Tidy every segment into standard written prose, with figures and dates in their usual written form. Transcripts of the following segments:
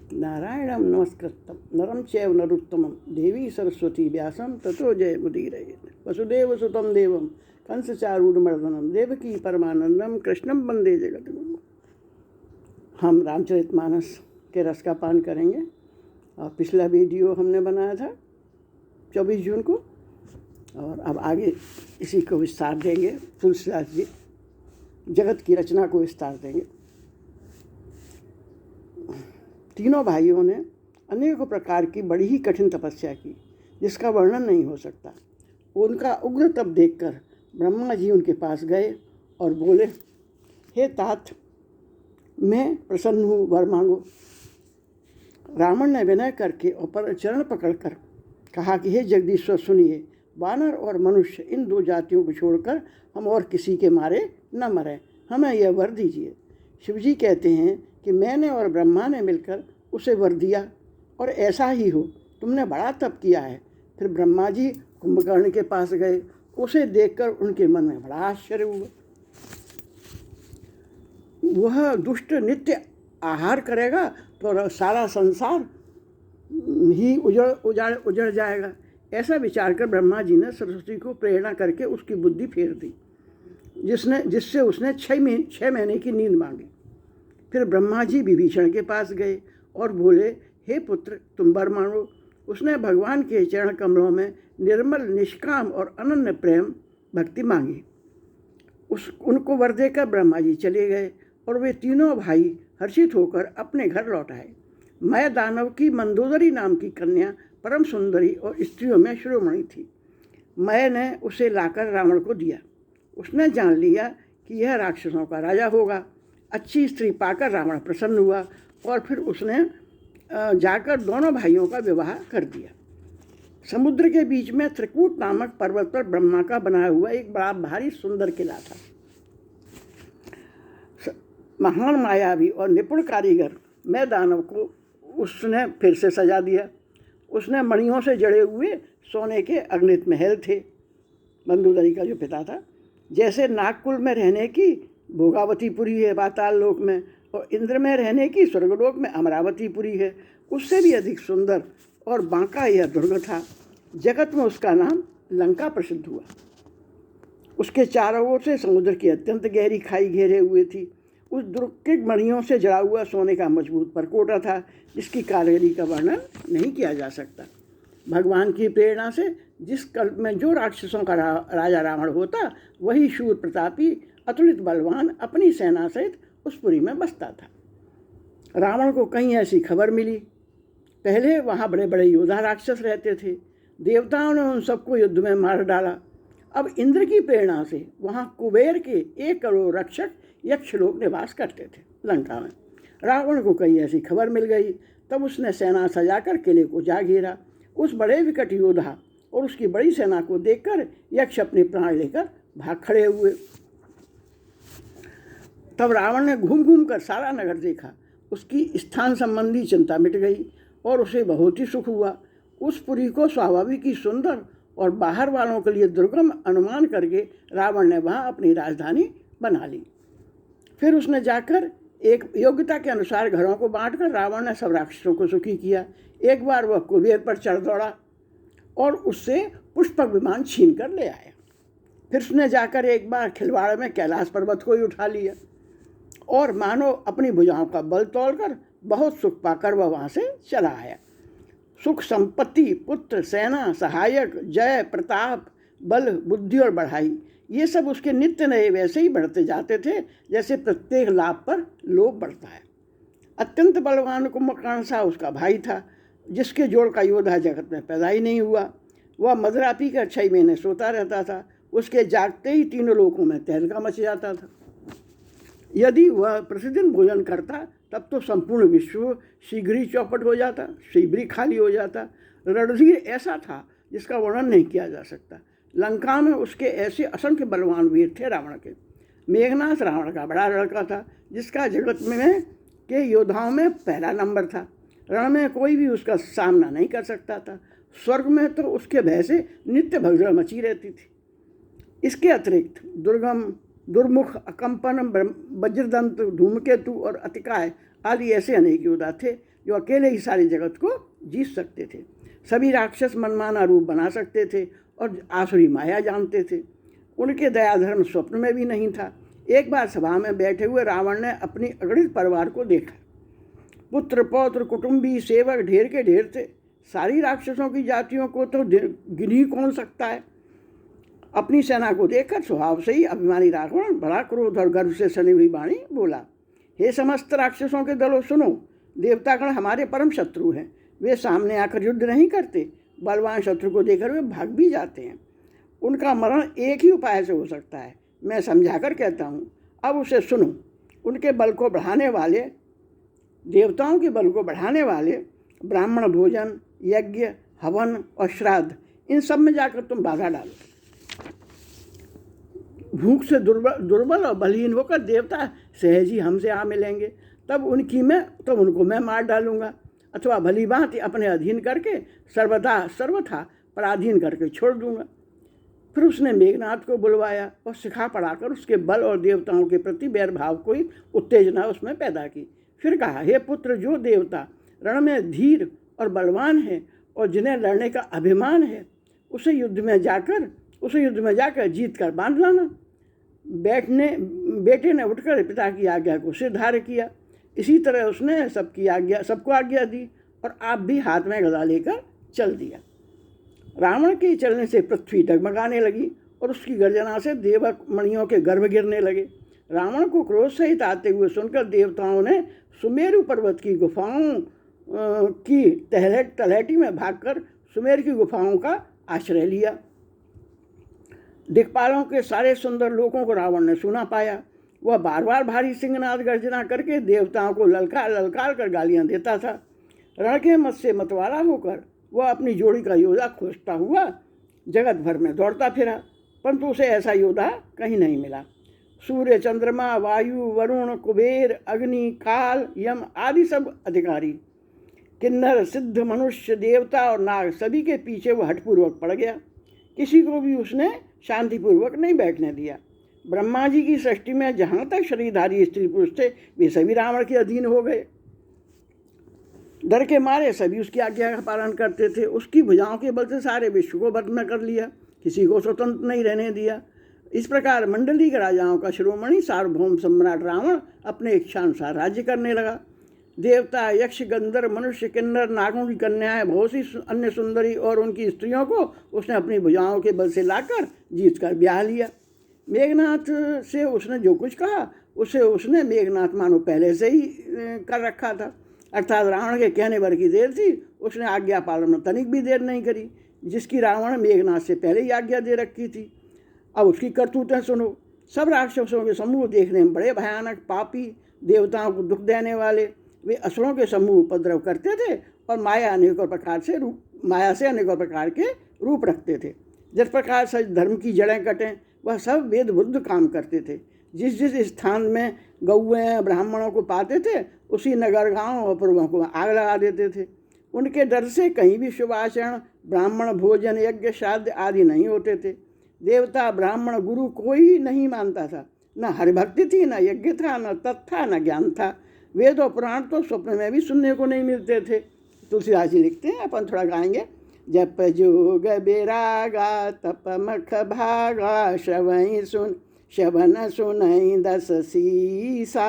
नारायणं नमस्कृतं नरं चैव नरोत्तमं देवी सरस्वती व्यासं ततो जयमुदीरयेत्। वसुदेवसुतं देवं कंसचारूढमर्दनं देवकी परमानंदम कृष्णं वंदे जगद्गुरुं। हम रामचरितमानस के रस का पान करेंगे और पिछला वीडियो हमने बनाया था 24 जून को, और अब आगे इसी को विस्तार देंगे। तुलसीदास जी जगत की रचना को विस्तार देंगे। तीनों भाइयों ने अनेकों प्रकार की बड़ी ही कठिन तपस्या की, जिसका वर्णन नहीं हो सकता। उनका उग्र तप देखकर ब्रह्मा जी उनके पास गए और बोले, हे तात, मैं प्रसन्न हूँ, वर मांगो। रावण ने विनय करके और चरण पकड़कर कहा कि हे जगदीश्वर सुनिए, वानर और मनुष्य इन दो जातियों को छोड़कर हम और किसी के मारे न मरें, हमें यह वर दीजिए। शिवजी कहते हैं कि मैंने और ब्रह्मा ने मिलकर उसे वर दिया और ऐसा ही हो, तुमने बड़ा तप किया है। फिर ब्रह्मा जी कुंभकर्ण के पास गए। उसे देखकर उनके मन में बड़ा आश्चर्य हुआ। वह दुष्ट नित्य आहार करेगा तो सारा संसार ही उजड़ जाएगा। ऐसा विचार कर ब्रह्मा जी ने सरस्वती को प्रेरणा करके उसकी बुद्धि फेर दी, जिससे उसने 6 महीने की नींद मांगी। फिर ब्रह्मा जी विभीषण के पास गए और बोले, हे पुत्र, तुम वर मांगो। उसने भगवान के चरण कमलों में निर्मल, निष्काम और अनन्य प्रेम भक्ति मांगी। उनको वर देकर ब्रह्मा जी चले गए और वे तीनों भाई हर्षित होकर अपने घर लौट आए। मय दानव की मंदोदरी नाम की कन्या परम सुंदरी और स्त्रियों में शिरोमणि थी। मय ने उसे लाकर रावण को दिया। उसने जान लिया कि यह राक्षसों का राजा होगा। अच्छी स्त्री पाकर रावण प्रसन्न हुआ और फिर उसने जाकर दोनों भाइयों का विवाह कर दिया। समुद्र के बीच में त्रिकूट नामक पर्वत पर ब्रह्मा का बनाया हुआ एक बड़ा भारी सुंदर किला था। महान मायावी और निपुण कारीगर मैं दानव को उसने फिर से सजा दिया। उसने मणियों से जड़े हुए सोने के अग्नित महल थे। मंदोदरी का जो पिता था, जैसे नागकुल में रहने की भोगावतीपुरी है पाताल लोक में, और इंद्र में रहने की स्वर्गलोक में अमरावतीपुरी है, उससे भी अधिक सुंदर और बांका यह दुर्ग था। जगत में उसका नाम लंका प्रसिद्ध हुआ। उसके चारों ओर से समुद्र की अत्यंत गहरी खाई घेरे हुए थी। उस दुर्ग के मणियों से जड़ा हुआ सोने का मजबूत परकोटा था, जिसकी कारीगरी का वर्णन नहीं किया जा सकता। भगवान की प्रेरणा से जिस कल्प में जो राक्षसों का राजा रावण होता, वही शूर प्रतापी अतुलित बलवान अपनी सेना सहित उस पुरी में बसता था। रावण को कहीं ऐसी खबर मिली। पहले वहाँ बड़े बड़े योद्धा राक्षस रहते थे। देवताओं ने उन सबको युद्ध में मार डाला। अब इंद्र की प्रेरणा से वहाँ कुबेर के 1 करोड़ रक्षक यक्ष लोग निवास करते थे लंका में। रावण को कहीं ऐसी खबर मिल गई। तब उसने सेना सजाकर किले को जा घेरा। उस बड़े विकट योद्धा और उसकी बड़ी सेना को देखकर यक्ष अपने प्राण लेकर भाग खड़े हुए। तब रावण ने घूम घूम कर सारा नगर देखा। उसकी स्थान संबंधी चिंता मिट गई और उसे बहुत ही सुख हुआ। उस पुरी को स्वाभाविक ही सुंदर और बाहर वालों के लिए दुर्गम अनुमान करके रावण ने वहाँ अपनी राजधानी बना ली। फिर उसने जाकर एक योग्यता के अनुसार घरों को बांटकर रावण ने सब राक्षसों को सुखी किया। एक बार वह कुबेर पर चढ़ दौड़ा और उससे पुष्पक विमान छीन कर ले आया। फिर उसने जाकर एक बार खिलवाड़ में कैलाश पर्वत को ही उठा लिया और मानो अपनी भुजाओं का बल तोड़कर बहुत सुख पाकर वह वहाँ से चला आया। सुख, संपत्ति, पुत्र, सेना, सहायक, जय, प्रताप, बल, बुद्धि और बढ़ाई, ये सब उसके नित्य नए वैसे ही बढ़ते जाते थे जैसे प्रत्येक लाभ पर लोभ बढ़ता है। अत्यंत बलवान कुंभकर्ण सा उसका भाई था, जिसके जोड़ का योद्धा जगत में पैदा ही नहीं हुआ। वह मदिरा पीकर 6 महीने सोता रहता था। उसके जागते ही तीनों लोकों में तहलका मच जाता था। यदि वह प्रतिदिन भोजन करता तब तो संपूर्ण विश्व शीघ्र ही चौपट हो जाता, शीघ्र ही खाली हो जाता। रणधीर ऐसा था जिसका वर्णन नहीं किया जा सकता। लंका में उसके ऐसे असंख्य बलवान वीर थे रावण के। मेघनाथ रावण का बड़ा लड़का था, जिसका जगत में के योद्धाओं में पहला नंबर था। रण में कोई भी उसका सामना नहीं कर सकता था। स्वर्ग में तो उसके भय से नित्य भगदड़ मची रहती थी। इसके अतिरिक्त दुर्गम, दुर्मुख, अकंपन, वज्रदंत, धूमकेतु और अतिकाय आदि ऐसे अनेक योद्धा थे जो अकेले ही सारी जगत को जीत सकते थे। सभी राक्षस मनमाना रूप बना सकते थे और आसुरी माया जानते थे। उनके दया धर्म स्वप्न में भी नहीं था। एक बार सभा में बैठे हुए रावण ने अपनी अगणित परिवार को देखा। पुत्र पौत्र कुटुंबी सेवक ढेर के ढेर थे। सारी राक्षसों की जातियों को तो गिन ही कौन सकता है। अपनी सेना को देखकर स्वभाव से ही अभिमानी रावण बड़ा क्रोध और गर्व से सनी हुई वाणी बोला, हे समस्त राक्षसों के दलों, सुनो, देवतागण हमारे परम शत्रु हैं। वे सामने आकर युद्ध नहीं करते, बलवान शत्रु को देखकर वे भाग भी जाते हैं। उनका मरण एक ही उपाय से हो सकता है, मैं समझाकर कहता हूँ, अब उसे सुनो। उनके बल को बढ़ाने वाले, देवताओं के बल को बढ़ाने वाले ब्राह्मण भोजन, यज्ञ, हवन और श्राद्ध, इन सब में जाकर तुम बाधा डालो। भूख से दुर्बल और बलहीन होकर देवता सहज ही हमसे आ मिलेंगे, तब उनको मैं मार डालूंगा, अथवा भली भांति अपने अधीन करके सर्वथा पराधीन करके छोड़ दूंगा। फिर उसने मेघनाथ को बुलवाया और सिखा पढ़ाकर उसके बल और देवताओं के प्रति बैरभाव को ही उत्तेजना उसमें पैदा की। फिर कहा, हे पुत्र, जो देवता रण में धीर और बलवान है और जिन्हें लड़ने का अभिमान है, उसे युद्ध में जाकर जीत कर बांध लाना। बेटे ने उठकर पिता की आज्ञा को सिरधार्य किया। इसी तरह उसने सबको आज्ञा दी और आप भी हाथ में गदा लेकर चल दिया। रावण के चलने से पृथ्वी डगमगाने लगी और उसकी गर्जना से देवक मणियों के गर्भ गिरने लगे। रावण को क्रोध सहित आते हुए सुनकर देवताओं ने सुमेरु पर्वत की गुफाओं की तलहटी में भागकर सुमेर की गुफाओं का आश्रय लिया। दिक्पालों के सारे सुंदर लोगों को रावण ने सुना पाया। वह बार बार भारी सिंहनाद गर्जना करके देवताओं को ललकार कर गालियां देता था। रण के मत से मतवाला होकर वह अपनी जोड़ी का योद्धा खोजता हुआ जगत भर में दौड़ता फिरा, परंतु उसे ऐसा योद्धा कहीं नहीं मिला। सूर्य, चंद्रमा, वायु, वरुण, कुबेर, अग्नि, काल, यम आदि सब अधिकारी, किन्नर, सिद्ध, मनुष्य, देवता और नाग, सभी के पीछे वह हठपूर्वक पड़ गया। किसी को भी उसने शांतिपूर्वक नहीं बैठने दिया। ब्रह्मा जी की सृष्टि में जहाँ तक शरीरधारी स्त्री पुरुष थे, वे सभी रावण के अधीन हो गए। डर के मारे सभी उसकी आज्ञा का पालन करते थे। उसकी भुजाओं के बल से सारे विश्व को बंद में कर लिया, किसी को स्वतंत्र नहीं रहने दिया। इस प्रकार मंडली के राजाओं का शिरोमणि सार्वभौम सम्राट रावण अपने इच्छानुसार राज्य करने लगा। देवता, यक्ष, गंधर्व, मनुष्य, किन्नर, नागों की कन्याएं, बहुत सी अन्य सुंदरी और उनकी स्त्रियों को उसने अपनी भुजाओं के बल से लाकर जीत कर ब्याह लिया। मेघनाथ से उसने जो कुछ कहा उसे उसने मेघनाथ मानो पहले से ही कर रखा था, अर्थात रावण के कहने भर की देर थी, उसने आज्ञा पालन में तनिक भी देर नहीं करी, जिसकी रावण मेघनाथ से पहले ही आज्ञा दे रखी थी। अब उसकी करतूतें सुनो। सब राक्षसों के समूह देखने में बड़े भयानक, पापी, देवताओं को दुख देने वाले, वे असुरों के समूह उपद्रव करते थे और माया से अनेकों प्रकार के रूप रखते थे। जिस प्रकार से धर्म की जड़ें कटें, वह सब वेद बुद्ध काम करते थे। जिस स्थान में गौएं ब्राह्मणों को पाते थे, उसी नगर, गांव और पुरवों को आग लगा देते थे। उनके डर से कहीं भी शुभ आचरण, ब्राह्मण भोजन, यज्ञ, श्राद्ध आदि नहीं होते थे। देवता, ब्राह्मण, गुरु कोई नहीं मानता था। न हरिभक्ति थी, न यज्ञ था, न तप था, न ज्ञान था। वेद और पुराण तो स्वप्न में भी सुनने को नहीं मिलते थे। तुलसीदास जी लिखते हैं, अपन थोड़ा गाएंगे। जप जोग बेरागा तप मख भागा, श्रवण सुनई दस सीसा,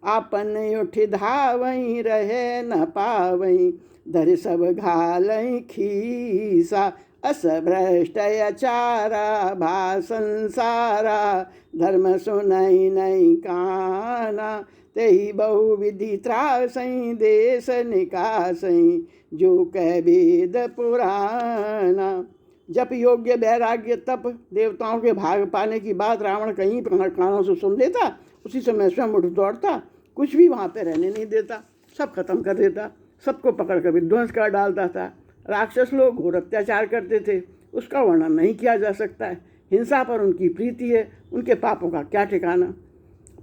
आपन उठ धावई रहे न पावई, धर सब घालई खीसा, अस भ्रष्ट अचारा भा संसारा, धर्म सुनई नहीं काना, तेहि बहुविधि त्रासई देश निकासई, जो कह वेद पुराना। जप योग्य वैराग्य तप देवताओं के भाग पाने की बात रावण कहीं कानों से सुन लेता, उसी समय स्वयं उठ दौड़ता, कुछ भी वहाँ पे रहने नहीं देता, सब खत्म कर देता, सबको पकड़ कर विध्वंस कर डालता था। राक्षस लोग घोर अत्याचार करते थे, उसका वर्णन नहीं किया जा सकता है। हिंसा पर उनकी प्रीति है, उनके पापों का क्या ठिकाना।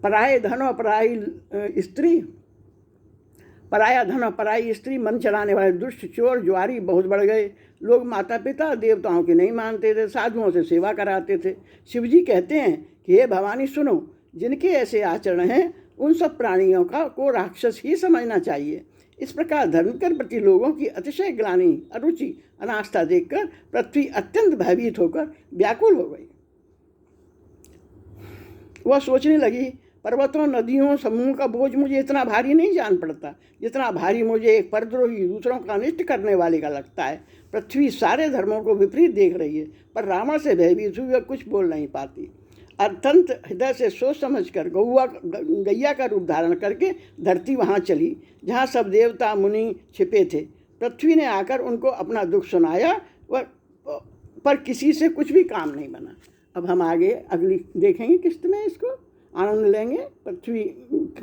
पराया धन और पराई स्त्री, मन चलाने वाले दुष्ट, चोर, जुआरी बहुत बढ़ गए। लोग माता पिता देवताओं के नहीं मानते थे, साधुओं से सेवा कराते थे। शिवजी कहते हैं कि हे भवानी सुनो, जिनके ऐसे आचरण हैं उन सब प्राणियों को राक्षस ही समझना चाहिए। इस प्रकार धर्म के प्रति लोगों की अतिशय ग्लानि, अरुचि, अनास्था देखकर पृथ्वी अत्यंत भयभीत होकर व्याकुल हो गई। वह सोचने लगी, पर्वतों, नदियों, समूह का बोझ मुझे इतना भारी नहीं जान पड़ता जितना भारी मुझे एक परद्रोही, दूसरों का अनिष्ट करने वाले का लगता है। पृथ्वी सारे धर्मों को विपरीत देख रही है, पर रावण से भयभीत हुई वह कुछ बोल नहीं पाती। अत्यंत हृदय से सोच समझकर गैया का रूप धारण करके धरती वहाँ चली जहाँ सब देवता मुनि छिपे थे। पृथ्वी ने आकर उनको अपना दुख सुनाया, पर किसी से कुछ भी काम नहीं बना। अब हम आगे अगली देखेंगे किस्त में इसको आनंद लेंगे। पृथ्वी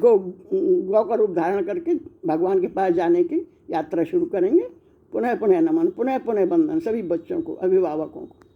को गौ का रूप धारण करके भगवान के पास जाने की यात्रा शुरू करेंगे। पुनः पुनः नमन, पुनः पुनः वंदन सभी बच्चों को, अभिभावकों को।